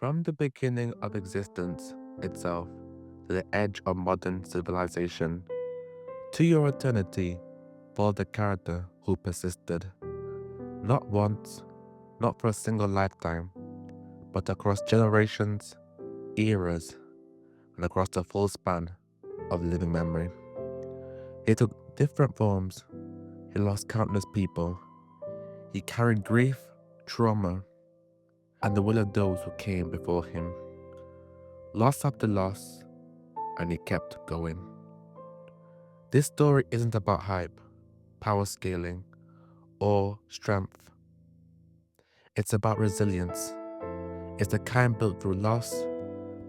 From the beginning of existence itself to the edge of modern civilization, to your eternity for the character who persisted, not once, not for a single lifetime, but across generations, eras, and across the full span of living memory. He took different forms, he lost countless people, he carried grief, trauma, and the will of those who came before him. Loss after loss, and he kept going. This story isn't about hype, power scaling, or strength. It's about resilience. It's the kind built through loss,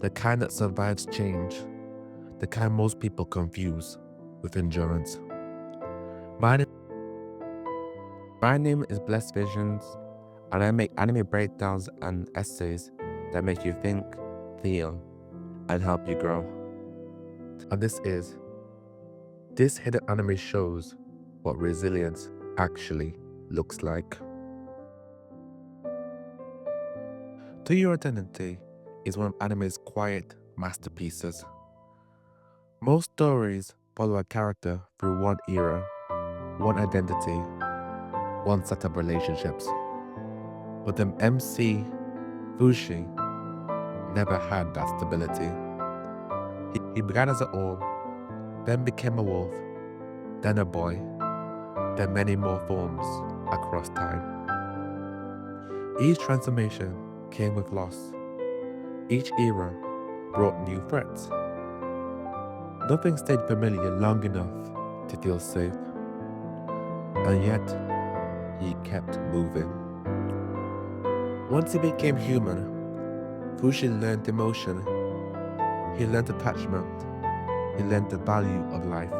the kind that survives change, the kind most people confuse with endurance. My, na- my name is Blessed Visions, and I make anime breakdowns and essays that make you think, feel, and help you grow. And this hidden anime shows what resilience actually looks like. To Your Eternity is one of anime's quiet masterpieces. Most stories follow a character through one era, one identity, one set of relationships. But the MC, Fushi, never had that stability. He began as an orb, then became a wolf, then a boy, then many more forms across time. Each transformation came with loss. Each era brought new threats. Nothing stayed familiar long enough to feel safe, and yet he kept moving. Once he became human, Fushi learned emotion, he learned attachment, he learned the value of life,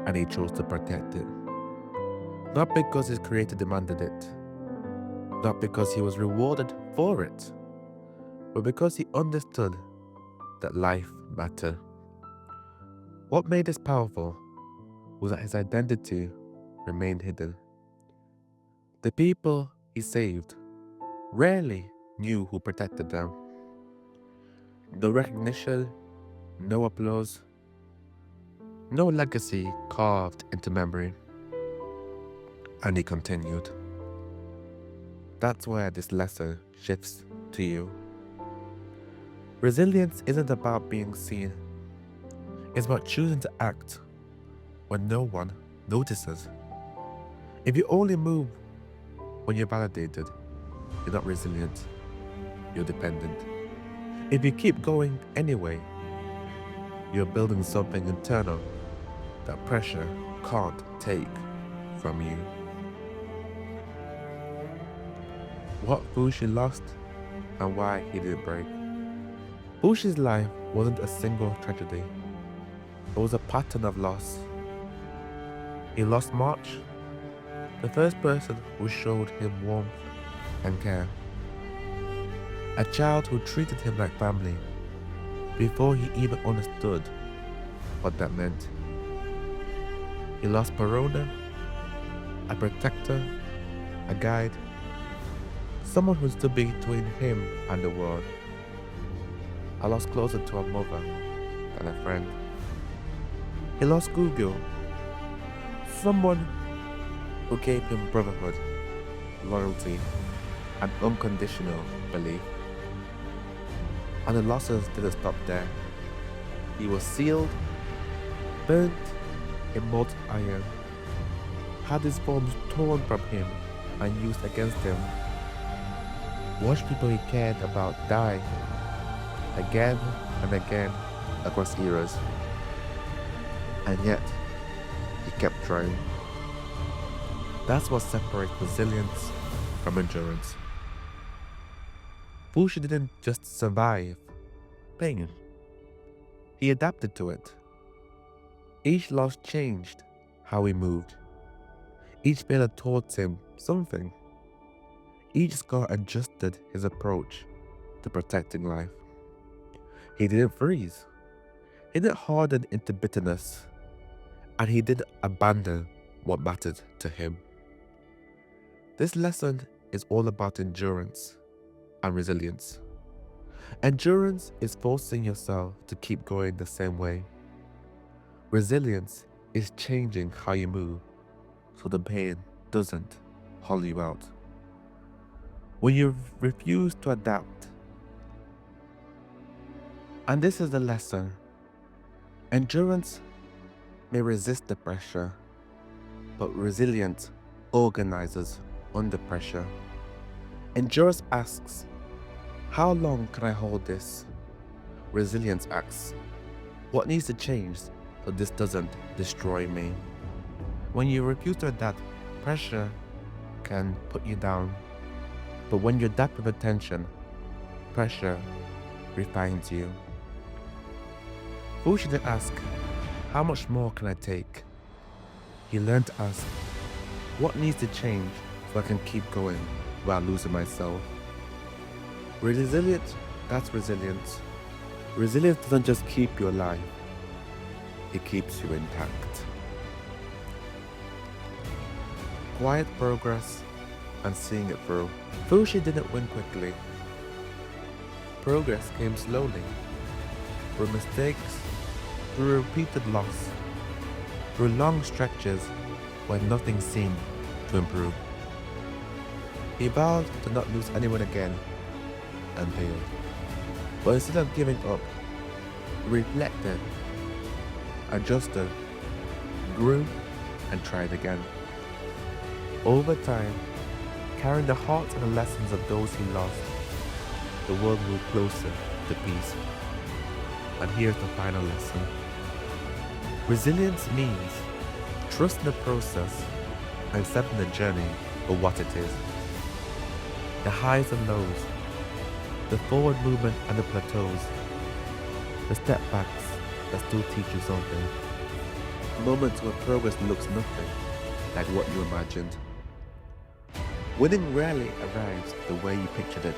and he chose to protect it. Not because his creator demanded it, not because he was rewarded for it, but because he understood that life mattered. What made this powerful was that his identity remained hidden. The people he saved rarely knew who protected them. No recognition, no applause, no legacy carved into memory. And he continued. That's where this lesson shifts to you. Resilience isn't about being seen, it's about choosing to act when no one notices. If you only move when you're validated, you're not resilient, you're dependent. If you keep going anyway, you're building something internal that pressure can't take from you. What Fushi lost and why he didn't break. Fushi's life wasn't a single tragedy, it was a pattern of loss. He lost March, the first person who showed him warmth and care. A child who treated him like family before he even understood what that meant. He lost Perona, a protector, a guide, someone who stood between him and the world. I lost closer to a mother than a friend. He lost Google, someone who gave him brotherhood, loyalty, and unconditional belief. And the losses didn't stop there. He was sealed, burnt in molten iron, had his forms torn from him and used against him. Watched people he cared about die again and again across eras. And yet, he kept trying. That's what separates resilience from endurance. Fushi didn't just survive pain, he adapted to it. Each loss changed how he moved. Each failure taught him something. Each scar adjusted his approach to protecting life. He didn't freeze. He didn't harden into bitterness. And he didn't abandon what mattered to him. This lesson is all about endurance and resilience. Endurance is forcing yourself to keep going the same way. Resilience is changing how you move so the pain doesn't hollow you out. When you refuse to adapt, and this is the lesson, endurance may resist the pressure, but resilience organizes under pressure. Endurance asks, how long can I hold this? Resilience asks, what needs to change so this doesn't destroy me? When you refuse to adapt, pressure can put you down. But when you adapt with attention, pressure refines you. Fushi didn't ask, how much more can I take? He learned to ask, what needs to change so I can keep going without losing myself? Resilience, that's resilience. Resilience doesn't just keep you alive, it keeps you intact. Quiet progress and seeing it through. Fushi didn't win quickly. Progress came slowly, through mistakes, through repeated loss, through long stretches when nothing seemed to improve. He vowed to not lose anyone again and failed. But instead of giving up, he reflected, adjusted, grew, and tried again. Over time, carrying the hearts and the lessons of those he lost, the world moved closer to peace. And here's the final lesson. Resilience means trusting the process and accepting the journey for what it is. The highs and lows, the forward movement and the plateaus, the step backs that still teach you something. Moments where progress looks nothing like what you imagined. Winning rarely arrives the way you pictured it,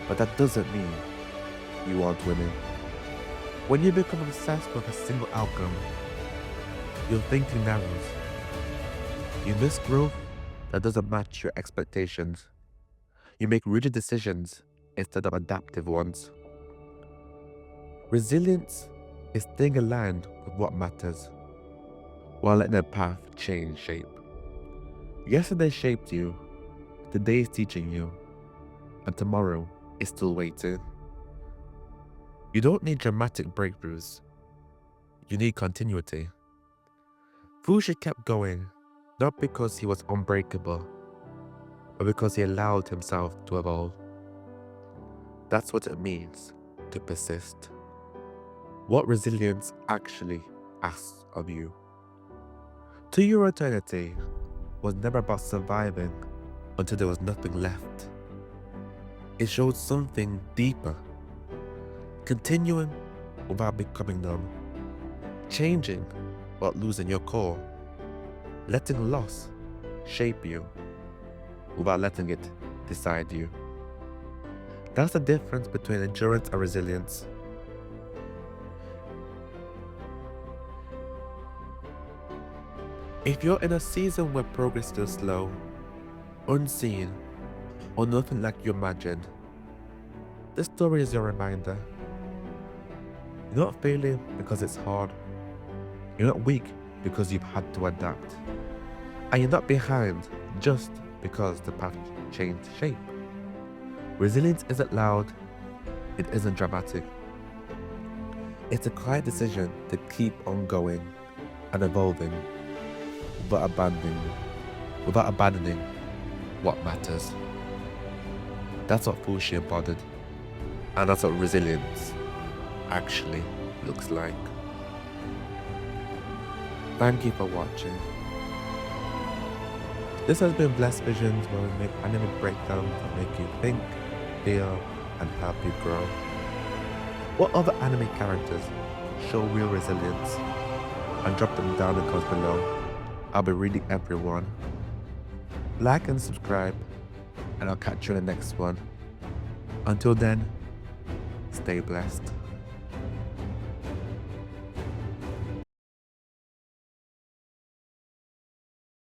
but that doesn't mean you aren't winning. When you become obsessed with a single outcome, your thinking narrows. You miss growth that doesn't match your expectations. You make rigid decisions instead of adaptive ones. Resilience is staying aligned with what matters, while letting the path change shape. Yesterday shaped you, today is teaching you, and tomorrow is still waiting. You don't need dramatic breakthroughs, you need continuity. Fushi kept going, not because he was unbreakable, but because he allowed himself to evolve. That's what it means to persist. What resilience actually asks of you. To your eternity was never about surviving until there was nothing left. It showed something deeper. Continuing without becoming numb. Changing without losing your core. Letting loss shape you without letting it decide you. That's the difference between endurance and resilience. If you're in a season where progress feels slow, unseen, or nothing like you imagined, this story is your reminder. You're not failing because it's hard. You're not weak because you've had to adapt. And you're not behind just because the path changed shape. Resilience isn't loud, it isn't dramatic. It's a quiet decision to keep on going and evolving without abandoning what matters. That's what Fushi embodied, and that's what resilience actually looks like. Thank you for watching. This has been Blessed Visions, where we make anime breakdowns that make you think, feel, and help you grow. What other anime characters show real resilience? And drop them down in the comments below. I'll be reading everyone. Like and subscribe, and I'll catch you in the next one. Until then, stay blessed.